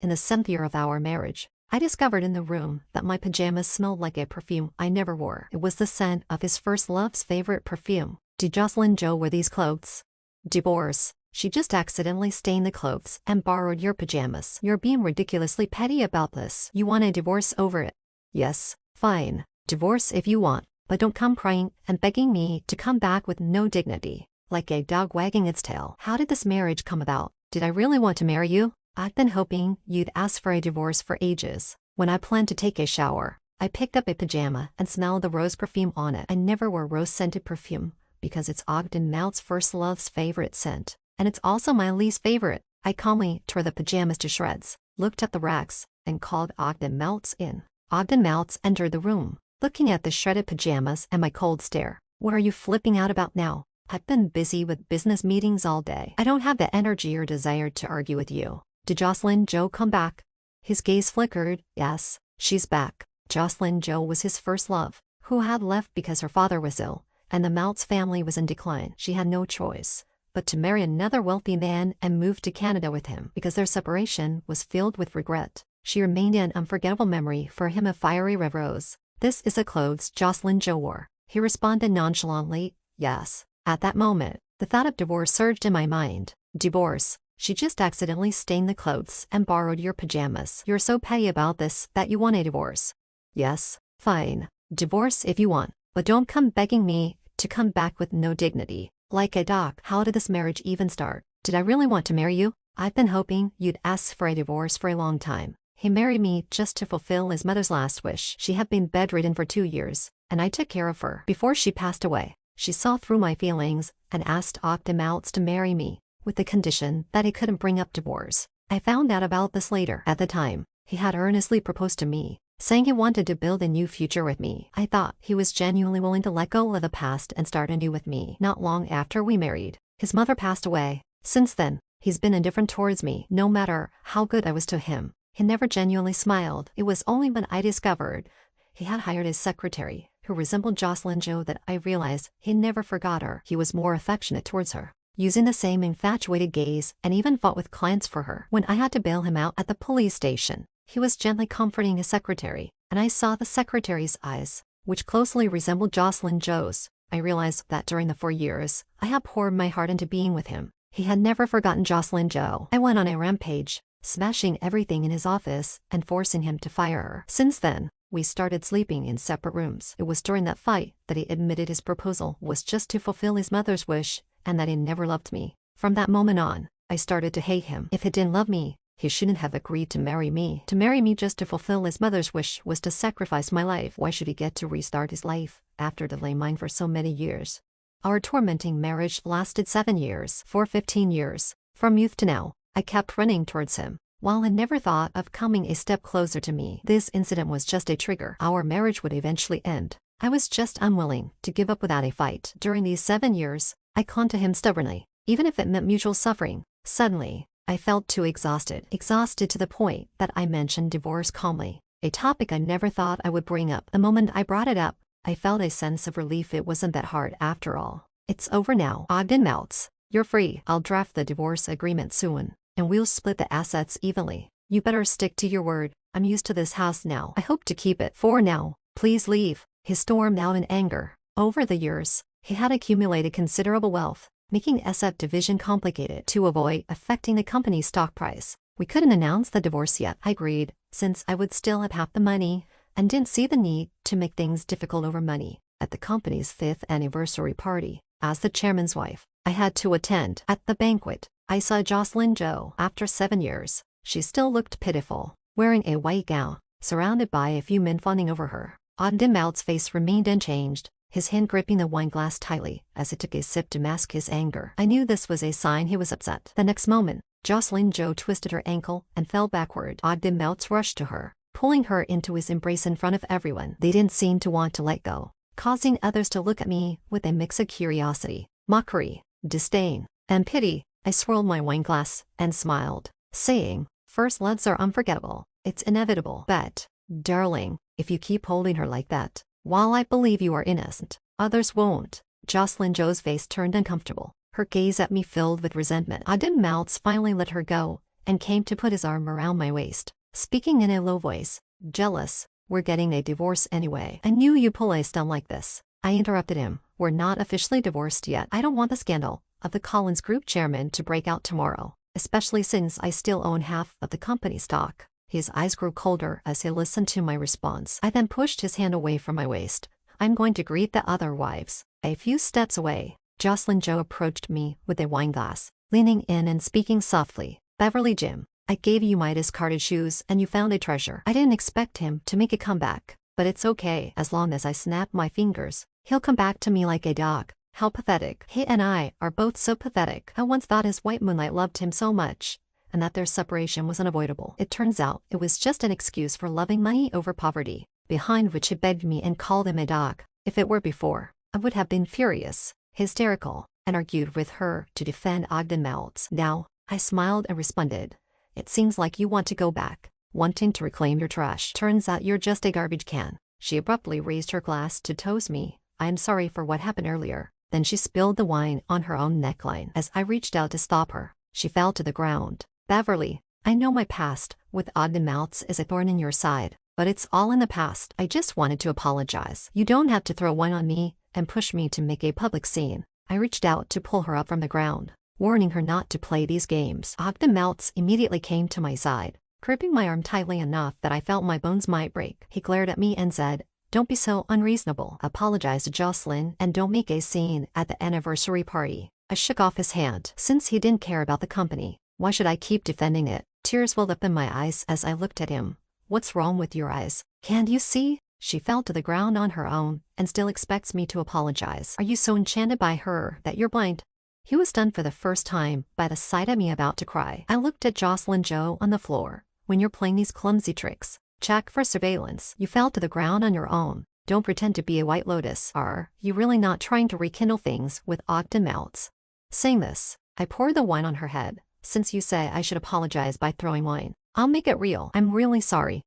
in the 7th year of our marriage, I discovered in the room that my pajamas smelled like a perfume I never wore. It was the scent of his first love's favorite perfume. Did Jocelyn Joe wear these clothes? Divorce. She just accidentally stained the clothes and borrowed your pajamas. You're being ridiculously petty about this. You want a divorce over it? Yes, fine. Divorce if you want, but don't come crying and begging me to come back with no dignity, like a dog wagging its tail. How did this marriage come about? Did I really want to marry you? I've been hoping you'd ask for a divorce for ages. When I planned to take a shower, I picked up a pajama and smelled the rose perfume on it. I never wear rose-scented perfume because it's Ogden Mount's first love's favorite scent, and it's also my least favorite. I calmly tore the pajamas to shreds, looked at the racks, and called Ogden Mounts in. Ogden Mounts entered the room, looking at the shredded pajamas and my cold stare. What are you flipping out about now? I've been busy with business meetings all day. I don't have the energy or desire to argue with you. Did Jocelyn Joe come back? His gaze flickered. Yes, she's back. Jocelyn Joe was his first love, who had left because her father was ill, and the Mounts family was in decline. She had no choice but to marry another wealthy man and move to Canada with him because their separation was filled with regret. She remained an unforgettable memory for him, a fiery red rose. This is the clothes Jocelyn Joe wore. He responded nonchalantly, yes. At that moment, the thought of divorce surged in my mind. Divorce. She just accidentally stained the clothes and borrowed your pajamas. You're so petty about this that you want a divorce. Yes, fine. Divorce if you want, but don't come begging me to come back with no dignity, like a dog. How did this marriage even start? Did I really want to marry you? I've been hoping you'd ask for a divorce for a long time. He married me just to fulfill his mother's last wish. She had been bedridden for 2 years, and I took care of her. Before she passed away, she saw through my feelings and asked Ogden Mounts to marry me, with the condition that he couldn't bring up divorce. I found out about this later. At the time, he had earnestly proposed to me, saying he wanted to build a new future with me. I thought he was genuinely willing to let go of the past and start anew with me. Not long after we married, his mother passed away. Since then, he's been indifferent towards me, no matter how good I was to him. He never genuinely smiled. It was only when I discovered he had hired his secretary, who resembled Jocelyn Joe, that I realized he never forgot her. He was more affectionate towards her, using the same infatuated gaze, and even fought with clients for her. When I had to bail him out at the police station, he was gently comforting his secretary, and I saw the secretary's eyes, which closely resembled Jocelyn Joe's. I realized that during the 4 years I had poured my heart into being with him, he had never forgotten Jocelyn Joe. I went on a rampage, smashing everything in his office and forcing him to fire her. Since then, we started sleeping in separate rooms. It was during that fight that he admitted his proposal was just to fulfill his mother's wish, and that he never loved me. From that moment on, I started to hate him. If he didn't love me, he shouldn't have agreed to marry me. To marry me just to fulfill his mother's wish was to sacrifice my life. Why should he get to restart his life after delaying mine for so many years? Our tormenting marriage lasted 7 years. For 15 years, from youth to now, I kept running towards him, while I never thought of coming a step closer to me. This incident was just a trigger. Our marriage would eventually end. I was just unwilling to give up without a fight. During these 7 years, I clung to him stubbornly, even if it meant mutual suffering. Suddenly, I felt too exhausted. Exhausted to the point that I mentioned divorce calmly, a topic I never thought I would bring up. The moment I brought it up, I felt a sense of relief. It wasn't that hard after all. It's over now. Ogden Mounts, you're free. I'll draft the divorce agreement soon, and we'll split the assets evenly. You better stick to your word. I'm used to this house now. I hope to keep it. For now, please leave. He stormed out in anger. Over the years, he had accumulated considerable wealth, making SF division complicated. To avoid affecting the company's stock price, we couldn't announce the divorce yet. I agreed, since I would still have half the money, and didn't see the need to make things difficult over money. At the company's 5th anniversary party, as the chairman's wife, I had to attend. At the banquet, I saw Jocelyn Joe. After 7 years, she still looked pitiful, wearing a white gown, surrounded by a few men fawning over her. Ogden Mounts' face remained unchanged, his hand gripping the wine glass tightly as he took a sip to mask his anger. I knew this was a sign he was upset. The next moment, Jocelyn Joe twisted her ankle and fell backward. Ogden Mounts rushed to her, pulling her into his embrace in front of everyone. They didn't seem to want to let go, causing others to look at me with a mix of curiosity, mockery, disdain, and pity. I swirled my wine glass and smiled, saying, "First loves are unforgettable. It's inevitable. But, darling, if you keep holding her like that, while I believe you are innocent, others won't." Jocelyn Joe's face turned uncomfortable, her gaze at me filled with resentment. Ogden Mounts finally let her go, and came to put his arm around my waist, speaking in a low voice. Jealous? We're getting a divorce anyway. I knew you'd pull a stunt like this. I interrupted him. We're not officially divorced yet. I don't want the scandal of the Collins Group chairman to break out tomorrow, especially since I still own half of the company stock. His eyes grew colder as he listened to my response. I then pushed his hand away from my waist. I'm going to greet the other wives. A few steps away, Jocelyn Joe approached me with a wine glass, leaning in and speaking softly. Beverly Jim, I gave you my discarded shoes and you found a treasure. I didn't expect him to make a comeback, but it's okay as long as I snap my fingers. He'll come back to me like a dog. How pathetic. He and I are both so pathetic. I once thought his white moonlight loved him so much, and that their separation was unavoidable. It turns out it was just an excuse for loving money over poverty, behind which he begged me and called him a dog. If it were before, I would have been furious, hysterical, and argued with her to defend Ogden Melts. Now, I smiled and responded. It seems like you want to go back, wanting to reclaim your trash. Turns out you're just a garbage can. She abruptly raised her glass to toast me. I am sorry for what happened earlier. Then she spilled the wine on her own neckline. As I reached out to stop her, she fell to the ground. Beverly, I know my past with Ogden Melts is a thorn in your side, but it's all in the past. I just wanted to apologize. You don't have to throw wine on me and push me to make a public scene. I reached out to pull her up from the ground, warning her not to play these games. Ogden Melts immediately came to my side, gripping my arm tightly enough that I felt my bones might break. He glared at me and said, "Don't be so unreasonable. Apologize to Jocelyn and don't make a scene at the anniversary party." I shook off his hand. Since he didn't care about the company, why should I keep defending it? Tears welled up in my eyes as I looked at him. What's wrong with your eyes? Can't you see? She fell to the ground on her own and still expects me to apologize. Are you so enchanted by her that you're blind? He was stunned for the first time by the sight of me about to cry. I looked at Jocelyn Joe on the floor. When you're playing these clumsy tricks, check for surveillance. You fell to the ground on your own. Don't pretend to be a White Lotus. Are you really not trying to rekindle things with Ogden Melts? Saying this, I poured the wine on her head. Since you say I should apologize by throwing wine, I'll make it real. I'm really sorry.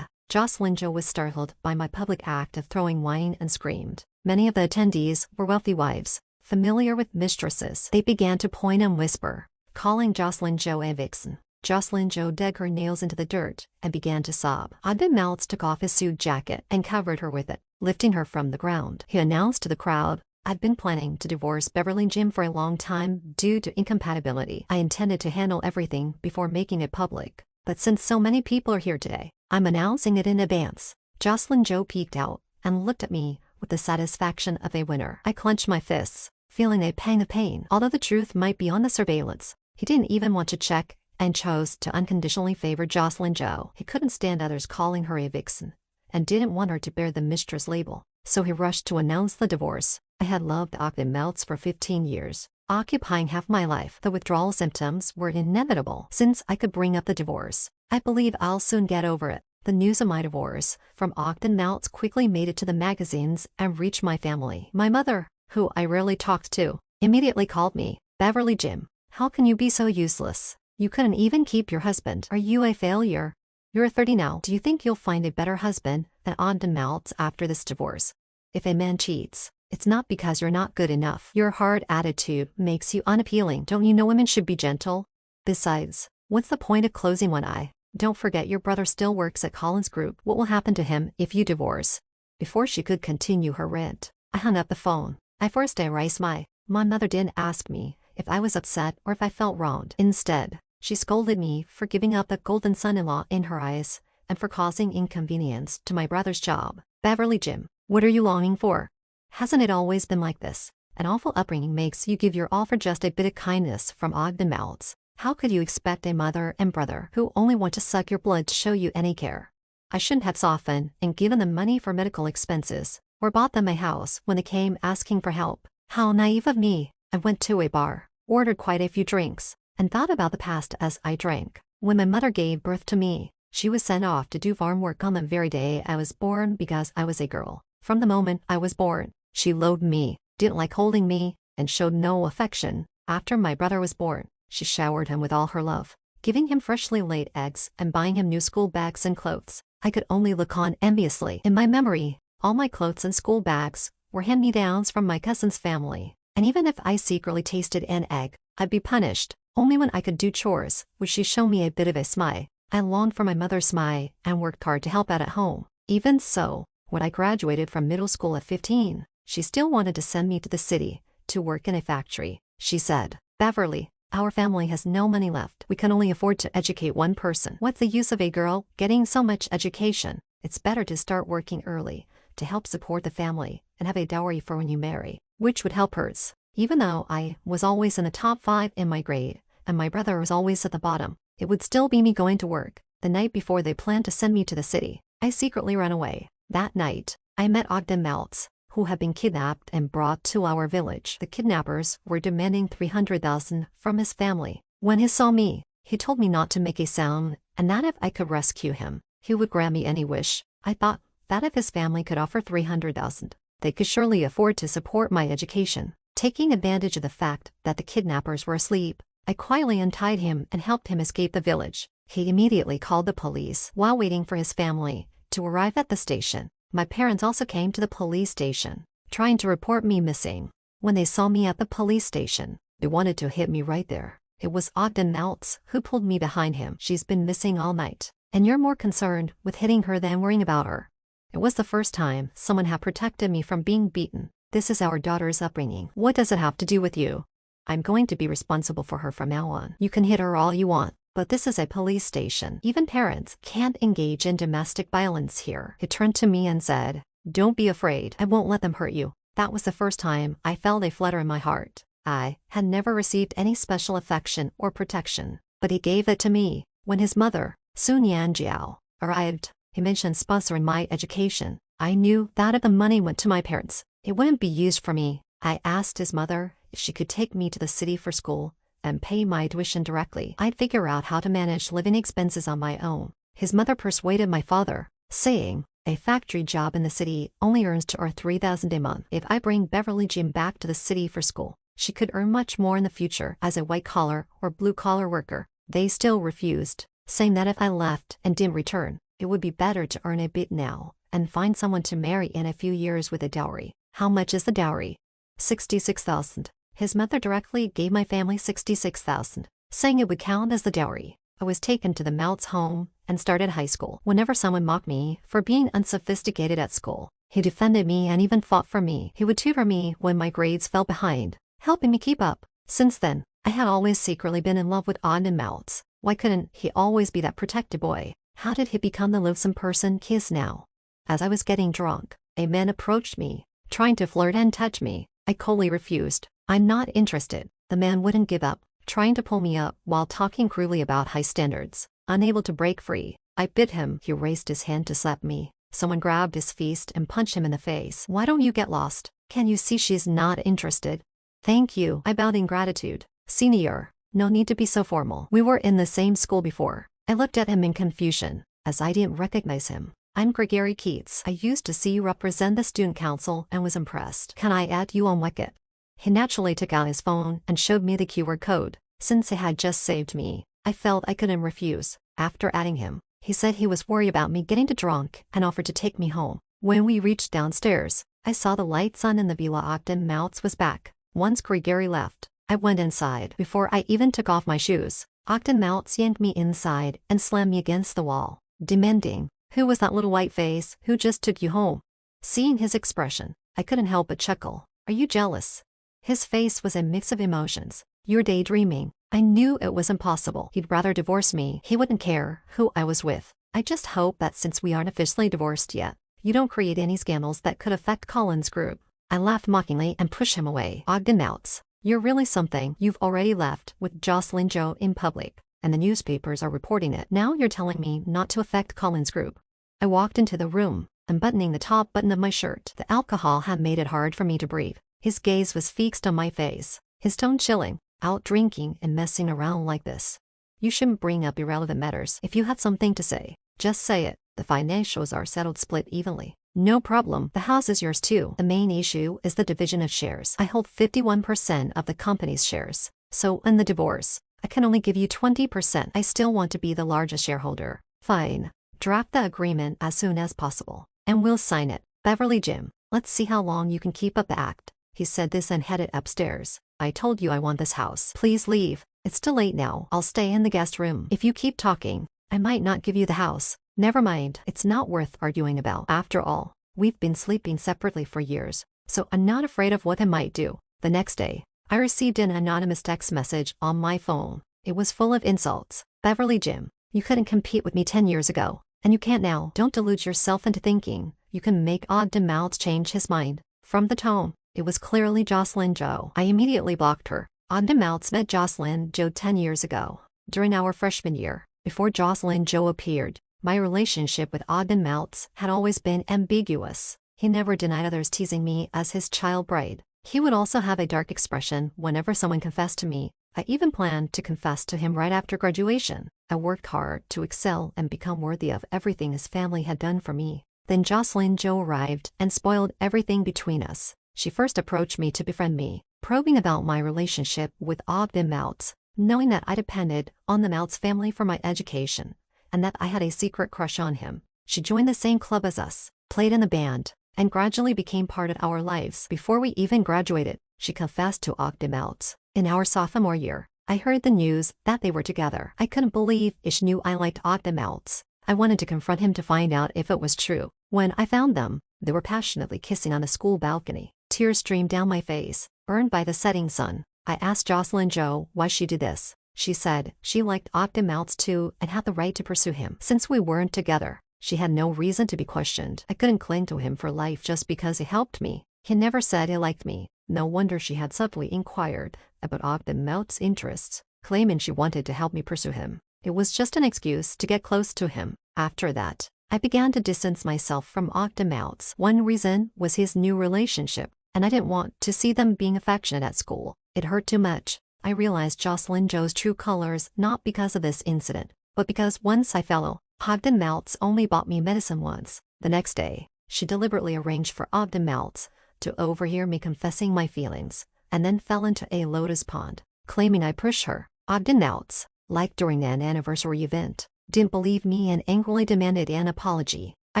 Jocelyn Joe was startled by my public act of throwing wine and screamed. Many of the attendees were wealthy wives, familiar with mistresses. They began to point and whisper, calling Jocelyn Joe a vixen. Jocelyn Joe dug her nails into the dirt and began to sob. Ogden Melts took off his suit jacket and covered her with it, lifting her from the ground. He announced to the crowd, I'd been planning to divorce Beverly Jim for a long time due to incompatibility. I intended to handle everything before making it public, but since so many people are here today, I'm announcing it in advance. Jocelyn Joe peeked out and looked at me with the satisfaction of a winner. I clenched my fists, feeling a pang of pain. Although the truth might be on the surveillance, he didn't even want to check and chose to unconditionally favor Jocelyn Joe. He couldn't stand others calling her a vixen and didn't want her to bear the mistress label, so he rushed to announce the divorce. I had loved Ogden Melts for 15 years, occupying half my life. The withdrawal symptoms were inevitable since I could bring up the divorce. I believe I'll soon get over it. The news of my divorce from Ogden Melts quickly made it to the magazines and reached my family. My mother, who I rarely talked to, immediately called me. Beverly Jim, how can you be so useless? You couldn't even keep your husband. Are you a failure? You're 30 now. Do you think you'll find a better husband than Ogden Melts after this divorce? If a man cheats, it's not because you're not good enough. Your hard attitude makes you unappealing. Don't you know women should be gentle? Besides, what's the point of closing one eye? Don't forget your brother still works at Collins Group. What will happen to him if you divorce? Before she could continue her rant, I hung up the phone. I first erased my mother didn't ask me if I was upset or if I felt wronged. Instead, she scolded me for giving up the golden son-in-law in her eyes and for causing inconvenience to my brother's job. Beverly Jim, what are you longing for? Hasn't it always been like this? An awful upbringing makes you give your all for just a bit of kindness from Ogden Melts. How could you expect a mother and brother who only want to suck your blood to show you any care? I shouldn't have softened and given them money for medical expenses, or bought them a house when they came asking for help. How naive of me. I went to a bar, ordered quite a few drinks, and thought about the past as I drank. When my mother gave birth to me, she was sent off to do farm work on the very day I was born because I was a girl. From the moment I was born, she loathed me, didn't like holding me, and showed no affection. After my brother was born, she showered him with all her love, giving him freshly laid eggs and buying him new school bags and clothes. I could only look on enviously. In my memory, all my clothes and school bags were hand-me-downs from my cousin's family, and even if I secretly tasted an egg, I'd be punished. Only when I could do chores would she show me a bit of a smile. I longed for my mother's smile and worked hard to help out at home. Even so, when I graduated from middle school at 15, she still wanted to send me to the city to work in a factory. She said, "Beverly, our family has no money left. We can only afford to educate one person. What's the use of a girl getting so much education? It's better to start working early to help support the family and have a dowry for when you marry," which would help hers. Even though I was always in the top 5 in my grade, and my brother was always at the bottom, it would still be me going to work. The night before they planned to send me to the city, I secretly ran away. That night, I met Ogden Maltz, who had been kidnapped and brought to our village. The kidnappers were demanding $300,000 from his family. When he saw me, he told me not to make a sound and that if I could rescue him, he would grant me any wish. I thought that if his family could offer $300,000, they could surely afford to support my education. Taking advantage of the fact that the kidnappers were asleep, I quietly untied him and helped him escape the village. He immediately called the police while waiting for his family to arrive at the station. My parents also came to the police station, trying to report me missing. When they saw me at the police station, they wanted to hit me right there. It was Ogden Maltz who pulled me behind him. "She's been missing all night, and you're more concerned with hitting her than worrying about her." It was the first time someone had protected me from being beaten. "This is our daughter's upbringing. What does it have to do with you? I'm going to be responsible for her from now on. You can hit her all you want, but this is a police station. Even parents can't engage in domestic violence here." He turned to me and said, "Don't be afraid. I won't let them hurt you." That was the first time I felt a flutter in my heart. I had never received any special affection or protection, but he gave it to me. When his mother, Sun Yanjiao, arrived, he mentioned sponsoring my education. I knew that if the money went to my parents, it wouldn't be used for me. I asked his mother if she could take me to the city for school and pay my tuition directly. I'd figure out how to manage living expenses on my own. His mother persuaded my father, saying, "A factory job in the city only earns 2 or 3,000 a month. If I bring Beverly Jim back to the city for school, she could earn much more in the future as a white-collar or blue-collar worker." They still refused, saying that if I left and didn't return, it would be better to earn a bit now and find someone to marry in a few years with a dowry. "How much is the dowry?" $66,000. His mother directly gave my family $66,000, saying it would count as the dowry. I was taken to the Maltz home and started high school. Whenever someone mocked me for being unsophisticated at school, he defended me and even fought for me. He would tutor me when my grades fell behind, helping me keep up. Since then, I had always secretly been in love with Ogden Maltz. Why couldn't he always be that protected boy? How did he become the loathsome person he is now? As I was getting drunk, a man approached me, trying to flirt and touch me. I coldly refused. "I'm not interested." The man wouldn't give up, trying to pull me up while talking cruelly about high standards. Unable to break free, I bit him. He raised his hand to slap me. Someone grabbed his fist and punched him in the face. "Why don't you get lost? Can you see she's not interested?" "Thank you." I bowed in gratitude. "Senior, no need to be so formal. We were in the same school before." I looked at him in confusion, as I didn't recognize him. "I'm Gregory Keats. I used to see you represent the student council and was impressed. Can I add you on Wicket?" He naturally took out his phone and showed me the keyword code. Since he had just saved me, I felt I couldn't refuse. After adding him, he said he was worried about me getting too drunk and offered to take me home. When we reached downstairs, I saw the lights on and the villa. Ogden Maltz was back. Once Gregory left, I went inside. Before I even took off my shoes, Ogden Maltz yanked me inside and slammed me against the wall, demanding, "Who was that little white face who just took you home?" Seeing his expression, I couldn't help but chuckle. "Are you jealous?" His face was a mix of emotions. "You're daydreaming." I knew it was impossible. He'd rather divorce me. He wouldn't care who I was with. "I just hope that since we aren't officially divorced yet, you don't create any scandals that could affect Collins Group." I laughed mockingly and pushed him away. "Ogden Maltz, you're really something. You've already left with Jocelyn Zhou in public, and the newspapers are reporting it. Now you're telling me not to affect Collins Group." I walked into the room, unbuttoning the top button of my shirt. The alcohol had made it hard for me to breathe. His gaze was fixed on my face, his tone chilling. "Out drinking and messing around like this. You shouldn't bring up irrelevant matters. If you have something to say, just say it. The financials are settled split evenly." "No problem. The house is yours too. The main issue is the division of shares. I hold 51% of the company's shares. So in the divorce, I can only give you 20%. I still want to be the largest shareholder." "Fine. Draft the agreement as soon as possible, and we'll sign it." "Beverly Jim, let's see how long you can keep up the act." He said this and headed upstairs. "I told you I want this house. Please leave." It's too late now. I'll stay in the guest room. If you keep talking, I might not give you the house. Never mind. It's not worth arguing about. After all, we've been sleeping separately for years, so I'm not afraid of what he might do. The next day, I received an anonymous text message on my phone. It was full of insults. Beverly Jim, you couldn't compete with me 10 years ago, and you can't now. Don't delude yourself into thinking you can make Ogden Mounts change his mind. From the tone, it was clearly Jocelyn Joe. I immediately blocked her. Ogden Mounts met Jocelyn Joe 10 years ago, during our freshman year. Before Jocelyn Joe appeared, my relationship with Ogden Mounts had always been ambiguous. He never denied others teasing me as his child bride. He would also have a dark expression whenever someone confessed to me. I even planned to confess to him right after graduation. I worked hard to excel and become worthy of everything his family had done for me. Then Jocelyn Joe arrived and spoiled everything between us. She first approached me to befriend me, probing about my relationship with Ogden Mounts, knowing that I depended on the Mounts family for my education, and that I had a secret crush on him. She joined the same club as us, played in the band, and gradually became part of our lives. Before we even graduated, she confessed to Ogden Mounts. In our sophomore year, I heard the news that they were together. I couldn't believe she knew I liked Ogden Mounts. I wanted to confront him to find out if it was true. When I found them, they were passionately kissing on the school balcony. Tears streamed down my face, burned by the setting sun. I asked Jocelyn Joe why she did this. She said she liked Ogden Mounts too and had the right to pursue him. Since we weren't together, she had no reason to be questioned. I couldn't cling to him for life just because he helped me. He never said he liked me. No wonder she had subtly inquired about Ogden Mounts' interests, claiming she wanted to help me pursue him. It was just an excuse to get close to him. After that, I began to distance myself from Ogden Mounts. One reason was his new relationship, and I didn't want to see them being affectionate at school. It hurt too much. I realized Jocelyn Joe's true colors not because of this incident, but because once I fell ill, Ogden Mounts only bought me medicine once. The next day, she deliberately arranged for Ogden Mounts to overhear me confessing my feelings, and then fell into a lotus pond, claiming I pushed her. Ogden Mounts, like during an anniversary event, didn't believe me and angrily demanded an apology. I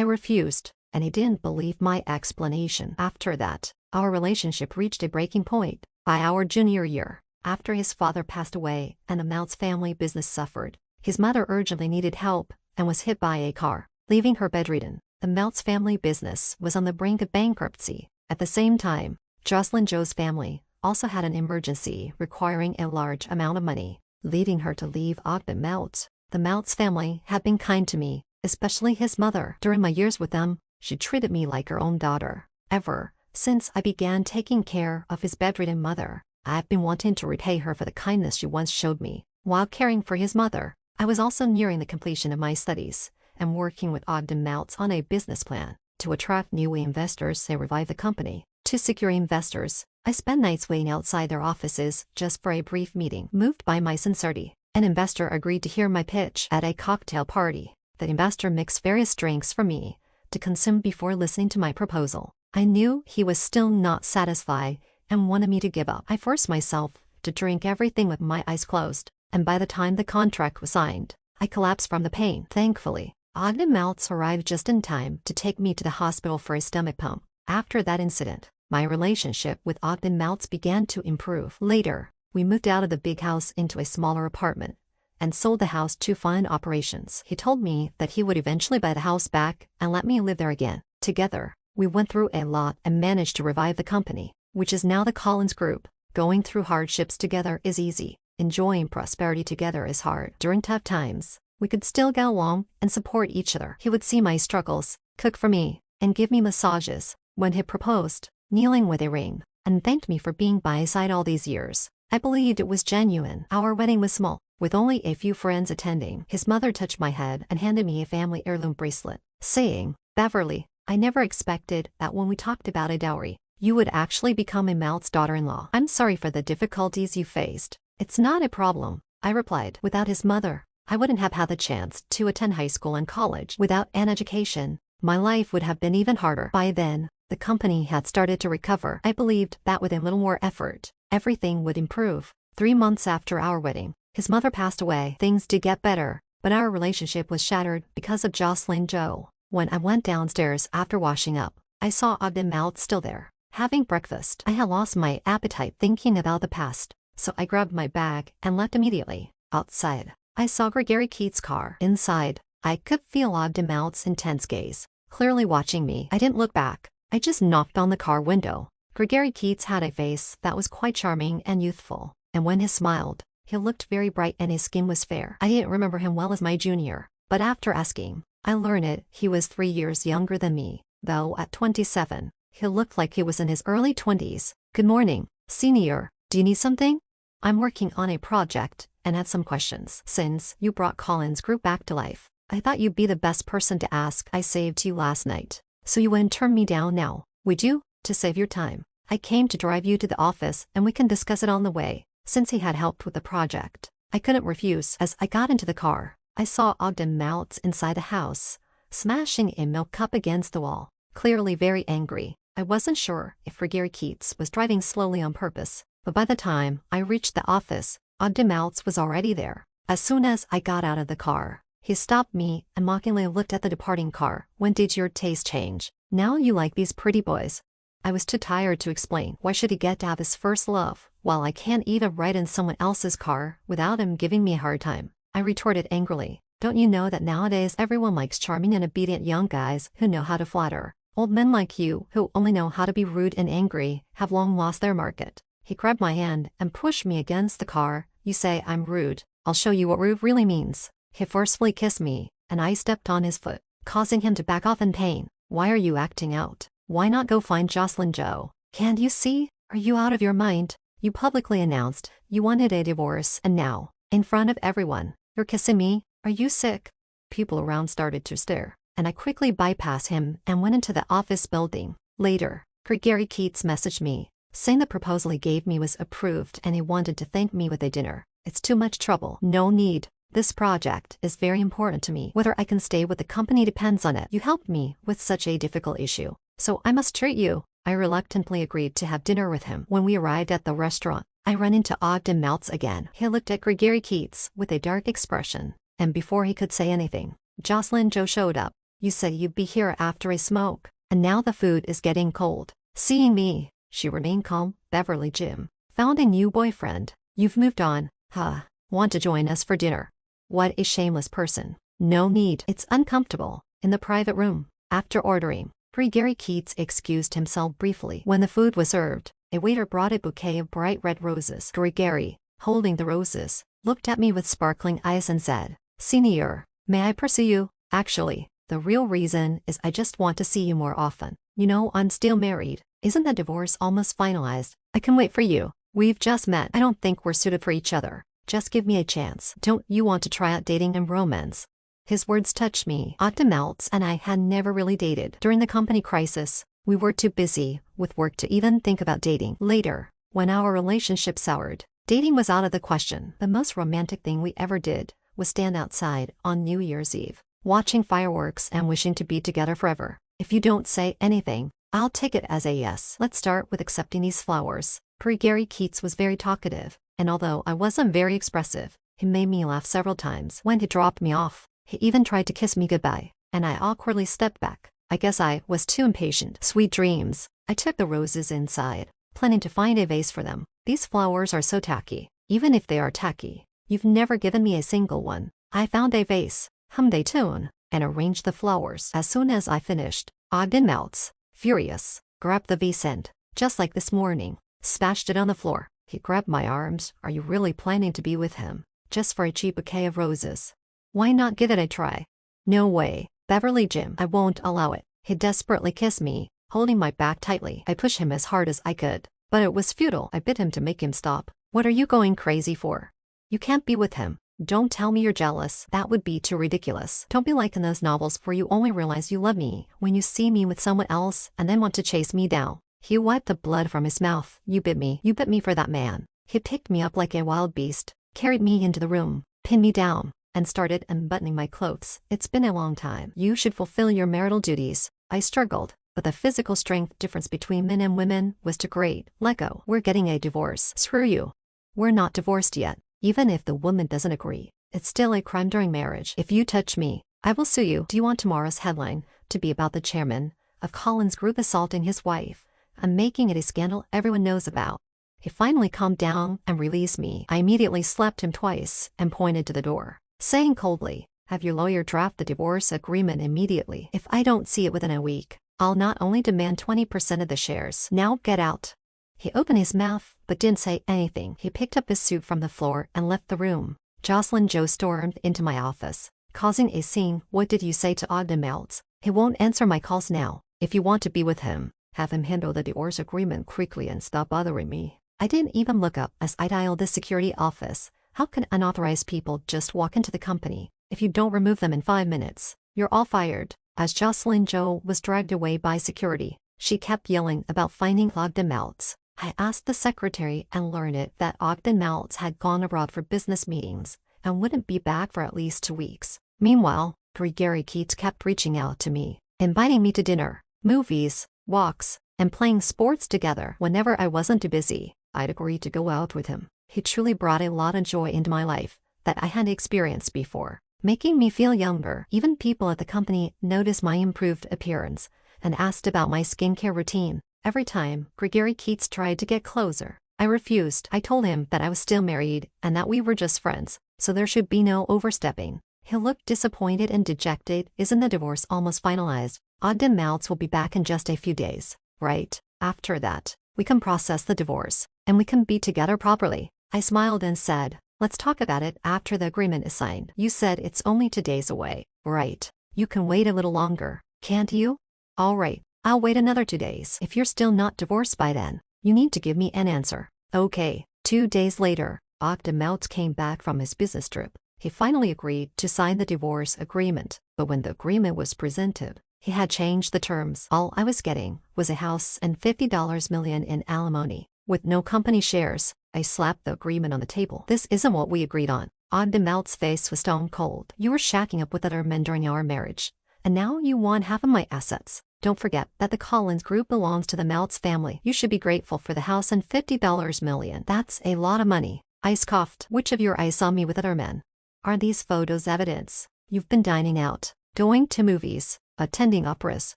refused, and he didn't believe my explanation. After that, our relationship reached a breaking point. By our junior year, after his father passed away and the Mounts family business suffered, his mother urgently needed help and was hit by a car, leaving her bedridden. The Mounts family business was on the brink of bankruptcy. At the same time, Jocelyn Joe's family also had an emergency requiring a large amount of money, leading her to leave Ogden Mounts. The Mounts family had been kind to me, especially his mother. During my years with them, she treated me like her own daughter. Ever since I began taking care of his bedridden mother, I've been wanting to repay her for the kindness she once showed me. While caring for his mother, I was also nearing the completion of my studies and working with Ogden Mounts on a business plan to attract new investors and revive the company. To secure investors, I spent nights waiting outside their offices just for a brief meeting. Moved by my sincerity, an investor agreed to hear my pitch at a cocktail party. The investor mixed various drinks for me to consume before listening to my proposal. I knew he was still not satisfied and wanted me to give up. I forced myself to drink everything with my eyes closed, and by the time the contract was signed, I collapsed from the pain. Thankfully, Ogden Mounts arrived just in time to take me to the hospital for a stomach pump. After that incident, my relationship with Ogden Mounts began to improve. Later, we moved out of the big house into a smaller apartment and sold the house to fund operations. He told me that he would eventually buy the house back and let me live there again. Together, we went through a lot and managed to revive the company, which is now the Collins Group. Going through hardships together is easy. Enjoying prosperity together is hard. During tough times, we could still get along and support each other. He would see my struggles, cook for me, and give me massages. When he proposed, kneeling with a ring, and thanked me for being by his side all these years, I believed it was genuine. Our wedding was small, with only a few friends attending. His mother touched my head and handed me a family heirloom bracelet, saying, "Beverly, I never expected that when we talked about a dowry, you would actually become a Mounts daughter-in-law. I'm sorry for the difficulties you faced." "It's not a problem," I replied. "Without his mother, I wouldn't have had the chance to attend high school and college. Without an education, my life would have been even harder." By then, the company had started to recover. I believed that with a little more effort, everything would improve. 3 months after our wedding, his mother passed away. Things did get better, but our relationship was shattered because of Jocelyn Joe. When I went downstairs after washing up, I saw Ogden Mounts still there, having breakfast. I had lost my appetite thinking about the past, so I grabbed my bag and left immediately. Outside, I saw Gregory Keats' car. Inside, I could feel Ogden Mount's intense gaze, clearly watching me. I didn't look back. I just knocked on the car window. Gregory Keats had a face that was quite charming and youthful, and when he smiled, he looked very bright and his skin was fair. I didn't remember him well as my junior, but after asking, I learned he was 3 years younger than me, though at 27, he looked like he was in his early 20s. Good morning, senior. Do you need something? I'm working on a project and had some questions. Since you brought Collins Group back to life, I thought you'd be the best person to ask. I saved you last night, so you wouldn't turn me down now, would you? To save your time, I came to drive you to the office and we can discuss it on the way. Since he had helped with the project, I couldn't refuse. As I got into the car, I saw Ogden Mount inside the house, smashing a milk cup against the wall, clearly very angry. I wasn't sure if Gregory Keats was driving slowly on purpose, but by the time I reached the office, Ogden Mount was already there. As soon as I got out of the car, he stopped me and mockingly looked at the departing car. When did your taste change? Now you like these pretty boys? I was too tired to explain. Why should he get to have his first love, while I can't even ride in someone else's car without him giving me a hard time? I retorted angrily. Don't you know that nowadays everyone likes charming and obedient young guys who know how to flatter? Old men like you, who only know how to be rude and angry, have long lost their market. He grabbed my hand and pushed me against the car. You say I'm rude. I'll show you what rude really means. He forcefully kissed me, and I stepped on his foot, causing him to back off in pain. Why are you acting out? Why not go find Jocelyn Joe? Can't you see? Are you out of your mind? You publicly announced you wanted a divorce, and now, in front of everyone, you're kissing me? Are you sick? People around started to stare, and I quickly bypassed him and went into the office building. Later, Gregory Keats messaged me, saying the proposal he gave me was approved and he wanted to thank me with a dinner. It's too much trouble. No need. This project is very important to me. Whether I can stay with the company depends on it. You helped me with such a difficult issue, so I must treat you. I reluctantly agreed to have dinner with him. When we arrived at the restaurant, I ran into Ogden Mount again. He looked at Gregory Keats with a dark expression, and before he could say anything, Jocelyn Joe showed up. You said you'd be here after a smoke, and now the food is getting cold. Seeing me, she remained calm. Beverly Jim found a new boyfriend. You've moved on, huh? Want to join us for dinner? What a shameless person. No need. It's uncomfortable. In the private room, after ordering, Gregory Keats excused himself briefly. When the food was served, a waiter brought a bouquet of bright red roses. Gregory, holding the roses, looked at me with sparkling eyes and said, Senior, may I pursue you? Actually, the real reason is I just want to see you more often. You know, I'm still married. Isn't the divorce almost finalized? I can wait for you. We've just met. I don't think we're suited for each other. Just give me a chance. Don't you want to try out dating and romance? His words touched me. Ogden Mount and I had never really dated. During the company crisis, we were too busy with work to even think about dating. Later, when our relationship soured, dating was out of the question. The most romantic thing we ever did was stand outside on New Year's Eve, watching fireworks and wishing to be together forever. If you don't say anything, I'll take it as a yes. Let's start with accepting these flowers. Gregory Keats was very talkative, and although I wasn't very expressive, he made me laugh several times. When he dropped me off, he even tried to kiss me goodbye, and I awkwardly stepped back. I guess I was too impatient. Sweet dreams. I took the roses inside, planning to find a vase for them. These flowers are so tacky. Even if they are tacky, you've never given me a single one. I found a vase, hummed a tune, and arranged the flowers. As soon as I finished, Ogden Mount, furious, grabbed the vase and, just like this morning, smashed it on the floor. He grabbed my arms. Are you really planning to be with him, just for a cheap bouquet of roses? Why not give it a try? No way, Beverly Jim. I won't allow it. He desperately kissed me, holding my back tightly. I pushed him as hard as I could, but it was futile. I bit him to make him stop. What are you going crazy for? You can't be with him. Don't tell me you're jealous. That would be too ridiculous. Don't be like in those novels where you only realize you love me when you see me with someone else and then want to chase me down. He wiped the blood from his mouth. You bit me. You bit me for that man. He picked me up like a wild beast, carried me into the room, pinned me down, and started unbuttoning my clothes. It's been a long time. You should fulfill your marital duties. I struggled, but the physical strength difference between men and women was too great. Let go. We're getting a divorce. Screw you. We're not divorced yet. Even if the woman doesn't agree, it's still a crime during marriage. If you touch me, I will sue you. Do you want tomorrow's headline to be about the chairman of Collins Group assaulting his wife and making it a scandal everyone knows about? He finally calmed down and released me. I immediately slapped him twice and pointed to the door, saying coldly, "Have your lawyer draft the divorce agreement immediately. If I don't see it within a week, I'll not only demand 20% of the shares. Now get out." He opened his mouth but didn't say anything. He picked up his suit from the floor and left the room. Jocelyn Joe stormed into my office, causing a scene. "What did you say to Ogden Meltz? He won't answer my calls now. If you want to be with him, have him handle the divorce agreement quickly and stop bothering me." I didn't even look up as I dialed the security office. How can unauthorized people just walk into the company? If you don't remove them in 5 minutes, you're all fired. As Jocelyn Joe was dragged away by security, she kept yelling about finding Ogden Meltz. I asked the secretary and learned it that Ogden Meltz had gone abroad for business meetings and wouldn't be back for at least 2 weeks. Meanwhile, Gregory Keats kept reaching out to me, inviting me to dinner, movies, walks, and playing sports together. Whenever I wasn't too busy, I'd agree to go out with him. He truly brought a lot of joy into my life that I hadn't experienced before, making me feel younger. Even people at the company noticed my improved appearance and asked about my skincare routine. Every time Gregory Keats tried to get closer, I refused. I told him that I was still married and that we were just friends, so there should be no overstepping. He looked disappointed and dejected. "Isn't the divorce almost finalized? Ogden Meltz will be back in just a few days, right? After that, we can process the divorce, and we can be together properly." I smiled and said, "Let's talk about it after the agreement is signed." "You said it's only 2 days away, right? You can wait a little longer, can't you?" "All right, I'll wait another 2 days. If you're still not divorced by then, you need to give me an answer." "Okay." 2 days later, Ogden Meltz came back from his business trip. He finally agreed to sign the divorce agreement, but when the agreement was presented, he had changed the terms. All I was getting was a house and $50 million in alimony, with no company shares. I slapped the agreement on the table. "This isn't what we agreed on." Ogden Meltz's face was stone cold. "You were shacking up with other men during our marriage, and now you want half of my assets. Don't forget that the Collins Group belongs to the Meltz family. You should be grateful for the house and $50 million. That's a lot of money." I scoffed. "Which of your eyes saw me with other men? Are these photos evidence? You've been dining out, going to movies, attending operas,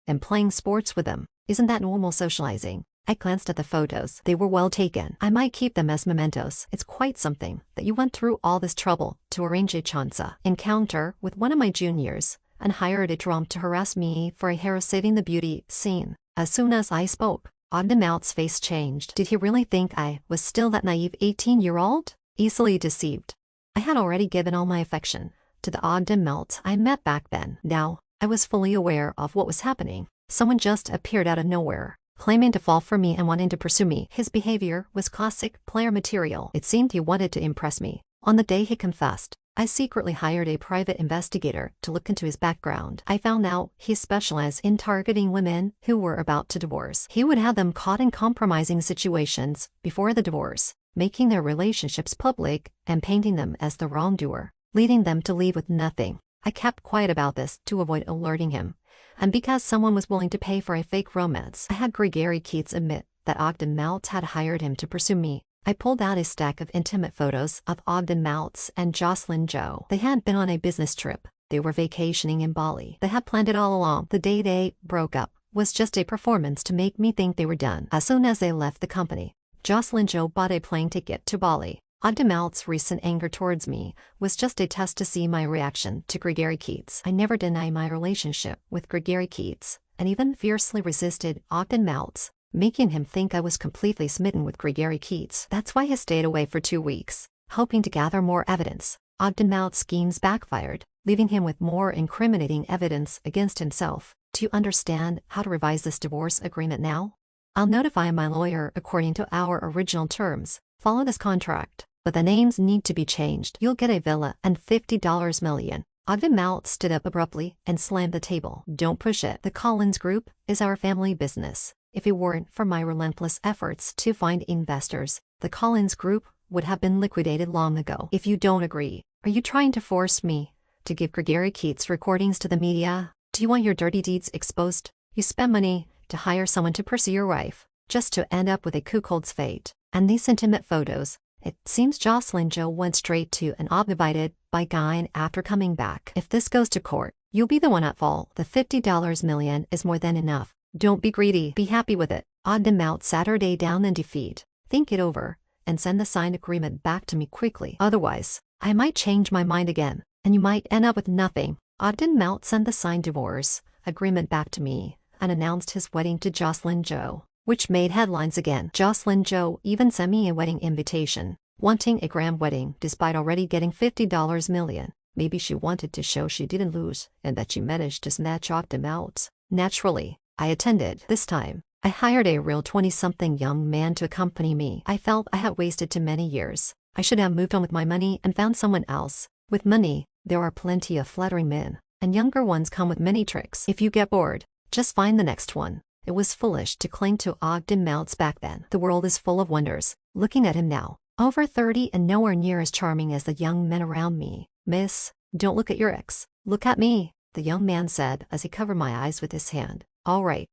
and playing sports with them. Isn't that normal socializing?" I glanced at the photos. They were well taken. I might keep them as mementos. "It's quite something that you went through all this trouble to arrange a chanza encounter with one of my juniors and hired a drum to harass me for a hair saving the beauty scene." As soon as I spoke, Ogden Meltz's face changed. Did he really think I was still that naive 18-year-old? Easily deceived. I had already given all my affection to the Ogden Meltz I met back then. Now, I was fully aware of what was happening. Someone just appeared out of nowhere, claiming to fall for me and wanting to pursue me. His behavior was classic player material. It seemed he wanted to impress me. On the day he confessed, I secretly hired a private investigator to look into his background. I found out he specialized in targeting women who were about to divorce. He would have them caught in compromising situations before the divorce, making their relationships public and painting them as the wrongdoer, leading them to leave with nothing. I kept quiet about this to avoid alerting him, and because someone was willing to pay for a fake romance, I had Gregory Keats admit that Ogden Meltz had hired him to pursue me. I pulled out a stack of intimate photos of Ogden Meltz and Jocelyn Joe. They had been on a business trip. They were vacationing in Bali. They had planned it all along. The day they broke up was just a performance to make me think they were done. As soon as they left the company, Jocelyn Joe bought a plane ticket to Bali. Ogden Meltz's recent anger towards me was just a test to see my reaction to Gregory Keats. I never denied my relationship with Gregory Keats, and even fiercely resisted Ogden Meltz, making him think I was completely smitten with Gregory Keats. That's why he stayed away for 2 weeks, hoping to gather more evidence. Ogden Meltz's schemes backfired, leaving him with more incriminating evidence against himself. Do you understand how to revise this divorce agreement now? I'll notify my lawyer according to our original terms. Follow this contract, but the names need to be changed. You'll get a villa and $50 million. Ogden Meltz stood up abruptly and slammed the table. Don't push it. The Collins Group is our family business. If it weren't for my relentless efforts to find investors, the Collins Group would have been liquidated long ago. If you don't agree, are you trying to force me to give Gregory Keats recordings to the media? Do you want your dirty deeds exposed? You spend money to hire someone to pursue your wife, just to end up with a cuckold's fate. And these intimate photos, it seems Jocelyn Joe went straight to and obviated by Guy after coming back. If this goes to court, you'll be the one at fault. The $50 million is more than enough. Don't be greedy. Be happy with it. Ogden Meltz sat her day down in defeat, Think it over, and send the signed agreement back to me quickly. Otherwise, I might change my mind again, and you might end up with nothing. Ogden Mount sent the signed divorce agreement back to me and announced his wedding to Jocelyn Joe, which made headlines again. Jocelyn Joe even sent me a wedding invitation, wanting a grand wedding despite already getting $50 million. Maybe she wanted to show she didn't lose and that she managed to snatch Ogden Mount. Naturally, I attended. This time, I hired a real 20-something young man to accompany me. I felt I had wasted too many years. I should have moved on with my money and found someone else. With money, there are plenty of flattering men, and younger ones come with many tricks. If you get bored, just find the next one. It was foolish to cling to Ogden Mounts back then. The world is full of wonders. Looking at him now, over 30 and nowhere near as charming as the young men around me. Miss, don't look at your ex. Look at me, the young man said as he covered my eyes with his hand. All right,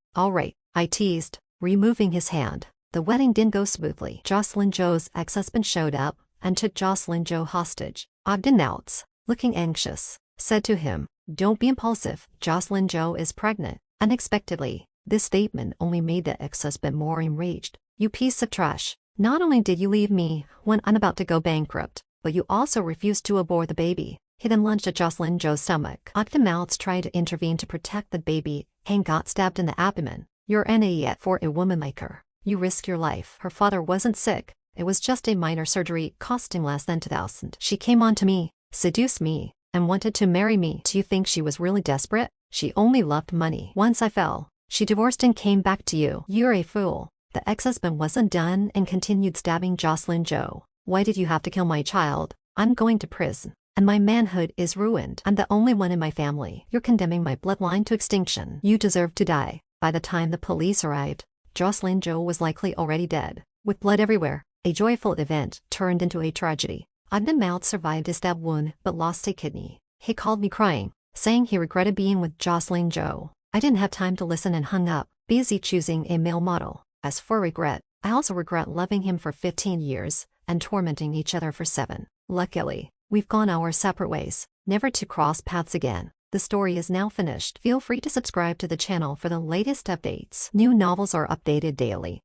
I teased, removing his hand. The wedding didn't go smoothly. Jocelyn Joe's ex-husband showed up and took Jocelyn Joe hostage. Ogden Mouts, looking anxious, said to him, "Don't be impulsive. Jocelyn Joe is pregnant." Unexpectedly, this statement only made the ex-husband more enraged. "You piece of trash. Not only did you leave me when I'm about to go bankrupt, but you also refused to abort the baby." He then lunged at Jocelyn Joe's stomach. Ogden Mouts tried to intervene to protect the baby and got stabbed in the abdomen. "You're an idiot for a woman like her. You risk your life." Her father wasn't sick. It was just a minor surgery costing less than $2,000. She came on to me, seduced me, and wanted to marry me. Do you think she was really desperate? She only loved money. Once I fell, she divorced and came back to you. You're a fool. The ex-husband wasn't done and continued stabbing Jocelyn Joe. "Why did you have to kill my child? I'm going to prison, and my manhood is ruined. I'm the only one in my family. You're condemning my bloodline to extinction. You deserve to die." By the time the police arrived, Jocelyn Joe was likely already dead. With blood everywhere, a joyful event turned into a tragedy. Ogden Mouts survived a stab wound but lost a kidney. He called me crying, saying he regretted being with Jocelyn Joe. I didn't have time to listen and hung up, busy choosing a male model. As for regret, I also regret loving him for 15 years and tormenting each other for 7. Luckily, we've gone our separate ways, never to cross paths again. The story is now finished. Feel free to subscribe to the channel for the latest updates. New novels are updated daily.